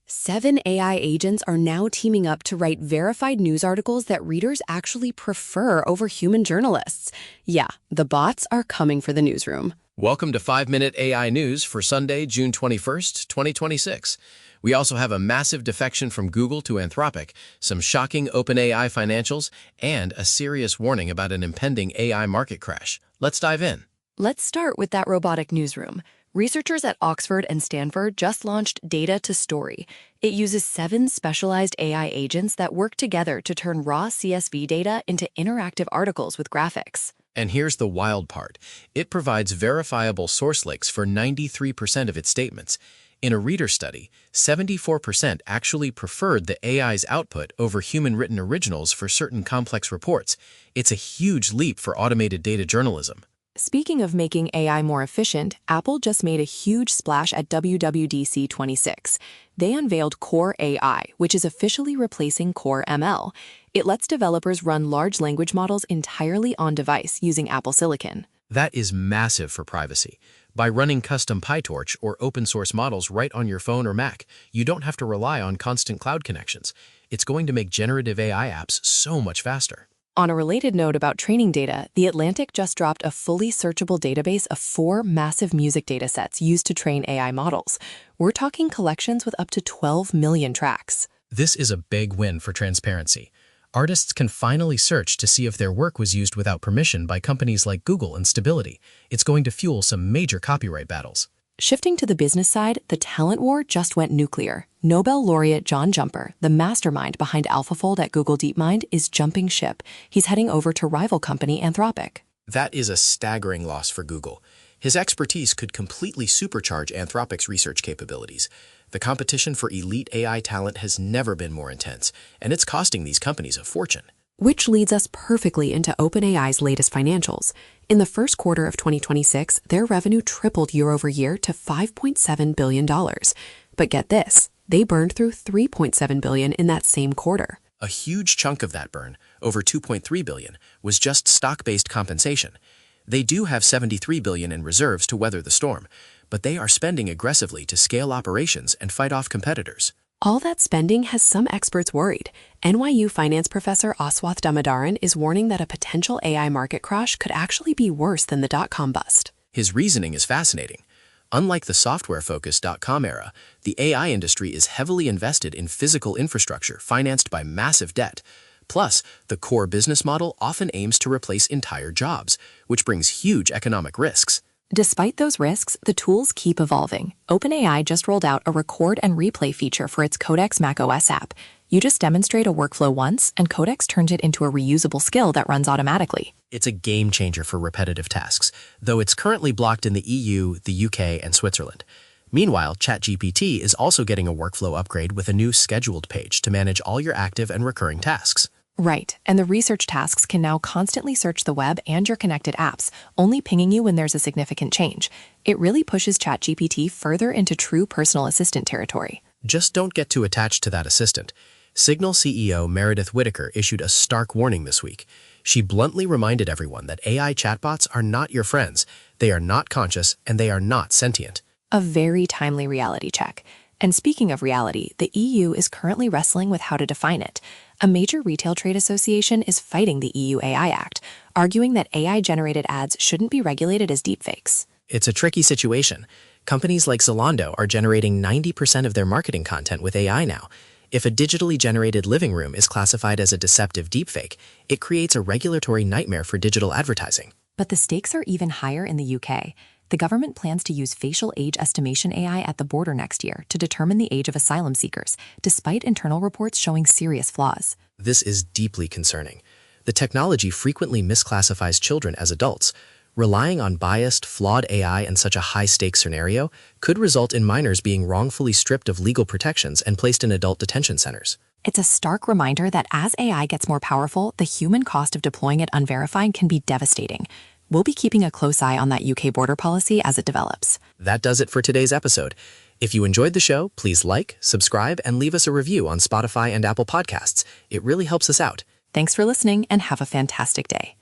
7 AI agents are now teaming up to write verified news articles that readers actually prefer over human journalists. Yeah, the bots are coming for the newsroom. Welcome to 5-Minute AI News for Sunday, June 21st, 2026. We also have a massive defection from Google to Anthropic, some shocking OpenAI financials, and a serious warning about an impending AI market crash. Let's dive in. Let's start with that robotic newsroom. Researchers at Oxford and Stanford just launched Data to Story. It uses 7 specialized AI agents that work together to turn raw CSV data into interactive articles with graphics. And here's the wild part. It provides verifiable source links for 93% of its statements. In a reader study, 74% actually preferred the AI's output over human-written originals for certain complex reports. It's a huge leap for automated data journalism. Speaking of making AI more efficient, Apple just made a huge splash at WWDC 26. They unveiled Core AI, which is officially replacing Core ML. It lets developers run large language models entirely on-device using Apple Silicon. That is massive for privacy. By running custom PyTorch or open-source models right on your phone or Mac, you don't have to rely on constant cloud connections. It's going to make generative AI apps so much faster. On a related note about training data, The Atlantic just dropped a fully searchable database of 4 massive music datasets used to train AI models. We're talking collections with up to 12 million tracks. This is a big win for transparency. Artists can finally search to see if their work was used without permission by companies like Google and Stability. It's going to fuel some major copyright battles. Shifting to the business side, the talent war just went nuclear. Nobel laureate John Jumper, the mastermind behind AlphaFold at Google DeepMind, is jumping ship. He's heading over to rival company Anthropic. That is a staggering loss for Google. His expertise could completely supercharge Anthropic's research capabilities. The competition for elite AI talent has never been more intense, and it's costing these companies a fortune. Which leads us perfectly into OpenAI's latest financials. In the first quarter of 2026, their revenue tripled year over year to $5.7 billion. But get this, they burned through $3.7 billion in that same quarter. A huge chunk of that burn, over $2.3 billion, was just stock-based compensation. They do have $73 billion in reserves to weather the storm, but they are spending aggressively to scale operations and fight off competitors. All that spending has some experts worried. NYU finance professor Aswath Damodaran is warning that a potential AI market crash could actually be worse than the dot-com bust. His reasoning is fascinating. Unlike the software-focused dot-com era, the AI industry is heavily invested in physical infrastructure financed by massive debt. Plus, the core business model often aims to replace entire jobs, which brings huge economic risks. Despite those risks, the tools keep evolving. OpenAI just rolled out a record and replay feature for its Codex macOS app. You just demonstrate a workflow once, and Codex turns it into a reusable skill that runs automatically. It's a game changer for repetitive tasks, though it's currently blocked in the EU, the UK, and Switzerland. Meanwhile, ChatGPT is also getting a workflow upgrade with a new scheduled page to manage all your active and recurring tasks. Right, and the research tasks can now constantly search the web and your connected apps, only pinging you when there's a significant change. It really pushes ChatGPT further into true personal assistant territory. Just don't get too attached to that assistant. Signal CEO Meredith Whittaker issued a stark warning this week. She bluntly reminded everyone that AI chatbots are not your friends, they are not conscious, and they are not sentient. A very timely reality check. And speaking of reality, the EU is currently wrestling with how to define it. A major retail trade association is fighting the EU AI Act, arguing that AI-generated ads shouldn't be regulated as deepfakes. It's a tricky situation. Companies like Zalando are generating 90% of their marketing content with AI now. If a digitally generated living room is classified as a deceptive deepfake, it creates a regulatory nightmare for digital advertising. But the stakes are even higher in the UK. The government plans to use facial age estimation AI at the border next year to determine the age of asylum seekers, despite internal reports showing serious flaws. This is deeply concerning. The technology frequently misclassifies children as adults. Relying on biased, flawed AI in such a high-stakes scenario could result in minors being wrongfully stripped of legal protections and placed in adult detention centers. It's a stark reminder that as AI gets more powerful, the human cost of deploying it unverified can be devastating. We'll be keeping a close eye on that UK border policy as it develops. That does it for today's episode. If you enjoyed the show, please like, subscribe, and leave us a review on Spotify and Apple Podcasts. It really helps us out. Thanks for listening and have a fantastic day.